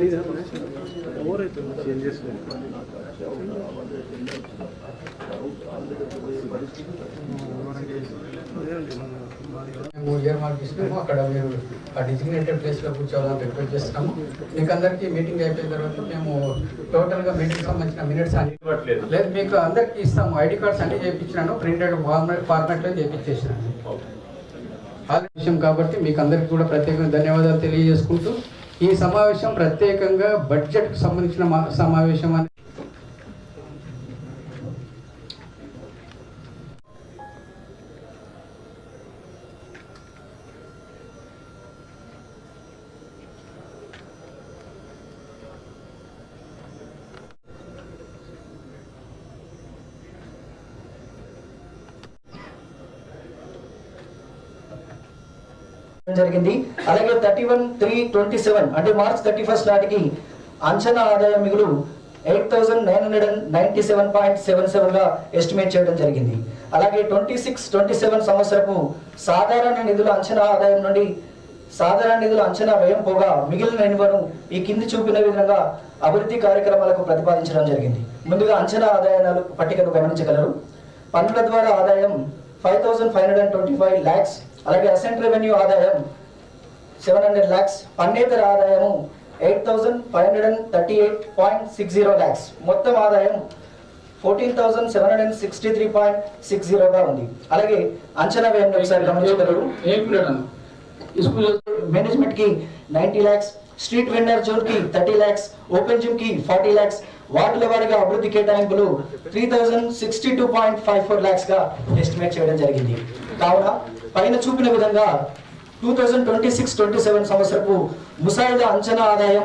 Year mark ఇస్తున్నాము. అక్కడ మీరు ఆ డిజిగ్నేటెడ్ ప్లేస్లో కూర్చోవాలని రిక్వెస్ట్ చేస్తున్నాము. మీకు అందరికీ మీటింగ్ అయిపోయిన తర్వాత మేము టోటల్గా మీటింగ్ సంబంధించిన మినిట్స్ అన్ని లేదు మీకు అందరికీ ఇస్తాము. ఐడి కార్డ్స్ అన్ని చేయించినాను, ప్రింటెడ్ ఫార్మాట్లో చేయించేసినాను. విషయం కాబట్టి మీకు అందరికీ కూడా ప్రత్యేకంగా ధన్యవాదాలు తెలియజేసుకుంటూ ఈ సమావేశం ప్రత్యేకంగా బడ్జెట్కు సంబంధించిన సమావేశం అని జరిగింది. అలాగే 31/3/27 అంటే మార్చ్ 31 నాటికి అంచనా ఆదాయ మిగులు 8,997.77 గా ఎస్టిమేట్ చేయడం జరిగింది. అలాగే 26-27 సంవత్సరపు సాధారణ నిధుల అంచనా ఆదాయం నుండి సాధారణ నిధుల అంచనా వ్యయం పోగా మిగిలిన నిల్వను ఈ కింది చూపిన విధంగా అభివృద్ధి కార్యక్రమాలకు ప్రతిపాదించడం జరిగింది. ముందుగా అంచనా ఆదాయాలు పట్టికను గమనించగలరు. పన్నుల ద్వారా ఆదాయం 5,525 lakhs, అలాగే అసెంట్ రెవెన్యూ ఆదాయం 700 lakhs, పన్నేతర ఆదాయము 8,538.60 lakhs, మొత్తం ఆదాయం 14,763.60 గా ఉంది. అలాగే అంచనా వ్యయం ఒకసారి గమనించగలరు. మేనేజ్మెంట్ కి 90 lakhs, స్ట్రీట్ వెండర్ జోన్ కి 30 lakhs, ఓపెన్ జిమ్ కి 40 lakhs, వార్డుల వారీగా అభివృద్ధి కేటాయింపులు 3,062.54 lakhs గా ఎస్టిమేట్ చేయడం జరిగింది. కావున పైన చూపిన విధంగా 2026-27 సంవత్సరపు ముసాయిదా అంచనా ఆదాయం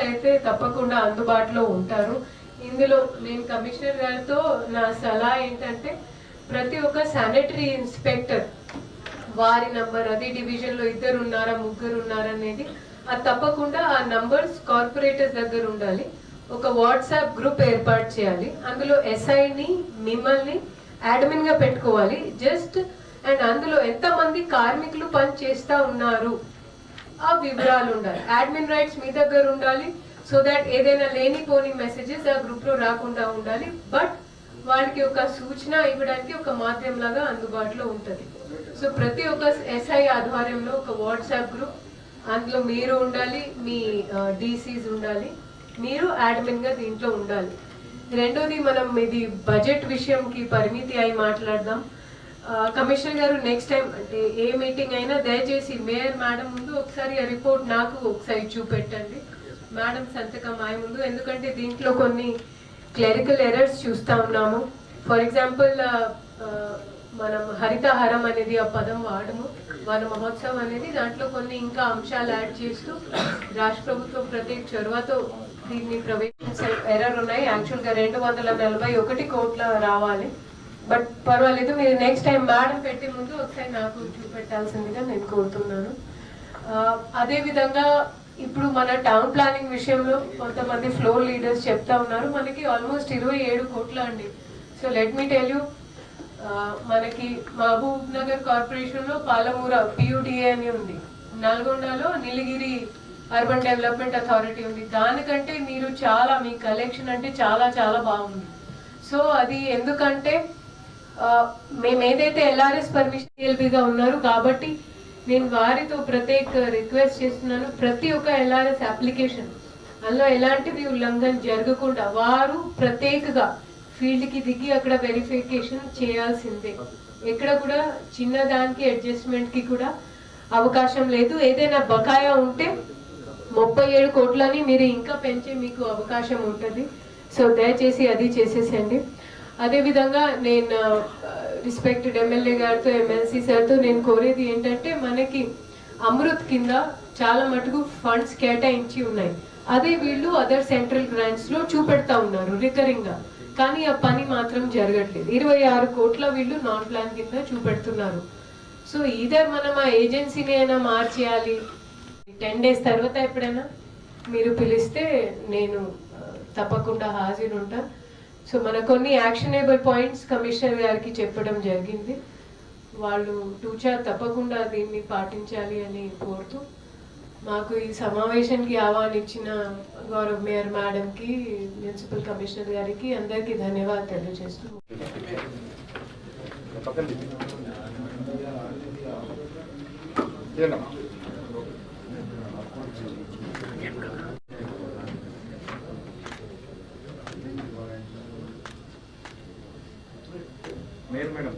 అయితే తప్పకుండా అందుబాటులో ఉంటారు. ఇందులో నేను కమిషనర్ గారితో నా సలహా ఏంటంటే ప్రతి ఒక్క శానిటరీ ఇన్స్పెక్టర్ వారి నంబర్, అది డివిజన్ లో 2 ఉన్నారా 3 ఉన్నారా అనేది అది తప్పకుండా ఆ నంబర్స్ కార్పొరేటర్స్ దగ్గర ఉండాలి. ఒక వాట్సాప్ గ్రూప్ ఏర్పాటు చేయాలి. అందులో ఎస్ఐని మిమ్మల్ని అడ్మిన్ గా పెట్టుకోవాలి. జస్ట్ అండ్ అందులో ఎంతమంది కార్మికులు పని చేస్తా ఉన్నారు ఆ వివరాలు ఉండాలి. అడ్మిన్ రైట్స్ మీ దగ్గర ఉండాలి. సో దట్ ఏదైనా లేనిపోని మెసేజెస్ ఆ గ్రూప్ లో రాకుండా ఉండాలి. బట్ వాళ్ళకి ఒక సూచన ఇవ్వడానికి ఒక మాధ్యమం లాగా అందుబాటులో ఉంటుంది. సో ప్రతి ఒక్క ఎస్ఐ ఆధ్వర్యంలో ఒక వాట్సాప్ గ్రూప్, అందులో మీరు ఉండాలి, మీ డీసీస్ ఉండాలి, మీరు అడ్మిన్ గా దీంట్లో ఉండాలి. రెండోది, మనం ఇది బడ్జెట్ విషయంకి పరిమితి అయి మాట్లాడదాం. కమిషనర్ గారు నెక్స్ట్ టైం అంటే ఏ మీటింగ్ అయినా దయచేసి మేయర్ మేడం ముందు ఒకసారి ఆ రిపోర్ట్ నాకు ఒకసారి చూపెట్టండి, మేడం సంతకం ఆయ ముందు. ఎందుకంటే దీంట్లో కొన్ని క్లరికల్ ఎర్రర్స్ చూస్తా ఉన్నాము. ఫర్ ఎగ్జాంపుల్ మనం హరితహారం అనేది ఆ పదం వాడము, వన మహోత్సవం అనేది దాంట్లో కొన్ని ఇంకా అంశాలు యాడ్ చేస్తూ రాష్ట్ర ప్రభుత్వం ప్రత్యేక చొరవతో దీన్ని ప్రవేశించే ఎర్రర్ ఉన్నాయి. యాక్చువల్గా 241 కోట్ల రావాలి. బట్ పర్వాలేదు, మీరు నెక్స్ట్ టైం మేడం పెట్టే ముందు ఒకసారి నాకు చూపెట్టాల్సిందిగా నేను కోరుతున్నాను. అదేవిధంగా ఇప్పుడు మన టౌన్ ప్లానింగ్ విషయంలో కొంతమంది ఫ్లోర్ లీడర్స్ చెప్తా ఉన్నారు మనకి ఆల్మోస్ట్ 27 కోట్ల అండి. So let me tell you, మనకి మహబూబ్ నగర్ కార్పొరేషన్ లో పాలమూర PUDA అని ఉంది, నల్గొండలో నీలగిరి అర్బన్ డెవలప్మెంట్ అథారిటీ ఉంది. దానికంటే మీరు చాలా, మీ కలెక్షన్ అంటే చాలా చాలా బాగుంది. సో అది ఎందుకంటే మేము ఏదైతే LRS పర్మిషన్ LBగా ఉన్నారు కాబట్టి నేను వారితో ప్రత్యేక రిక్వెస్ట్ చేస్తున్నాను, ప్రతి ఒక్క LRS అప్లికేషన్ అందులో ఎలాంటివి ఉల్లంఘన జరగకుండా వారు ప్రత్యేకగా ఫీల్డ్కి దిగి అక్కడ వెరిఫికేషన్ చేయాల్సిందే. ఎక్కడ కూడా చిన్న దానికి అడ్జస్ట్మెంట్కి కూడా అవకాశం లేదు. ఏదైనా బకాయా ఉంటే 37 కోట్లని మీరు ఇంకా పెంచే మీకు అవకాశం ఉంటుంది. సో దయచేసి అది చేసేసండి. అదేవిధంగా నేను రిస్పెక్టెడ్ ఎమ్మెల్యే గారితో, MLC సార్తో నేను కోరేది ఏంటంటే మనకి అమృత్ కింద చాలా మటుకు ఫండ్స్ కేటాయించి ఉన్నాయి. అదే వీళ్ళు అదర్ సెంట్రల్ గ్రాంట్స్ లో చూపెడతా ఉన్నారు రికరింగ్ గా, కానీ ఆ పని మాత్రం జరగట్లేదు. 26 కోట్ల వీళ్ళు నాన్ ప్లాన్ కింద చూపెడుతున్నారు. సో ఈధర్ మనం ఆ ఏజెన్సీని అయినా మార్చేయాలి. 10 days తర్వాత ఎప్పుడైనా మీరు పిలిస్తే నేను తప్పకుండా హాజరు ఉంటా. సో మన కొన్ని యాక్షనబుల్ పాయింట్స్ కమిషనర్ గారికి చెప్పడం జరిగింది, వాళ్ళు తప్పకుండా దీన్ని పాటించాలి అని కోరుతూ మాకు ఈ సమావేశానికి ఆహ్వానించిన గౌరవ్ మేయర్ మేడంకి, మున్సిపల్ కమిషనర్ గారికి అందరికీ ధన్యవాదాలు తెలియజేస్తూ మేడం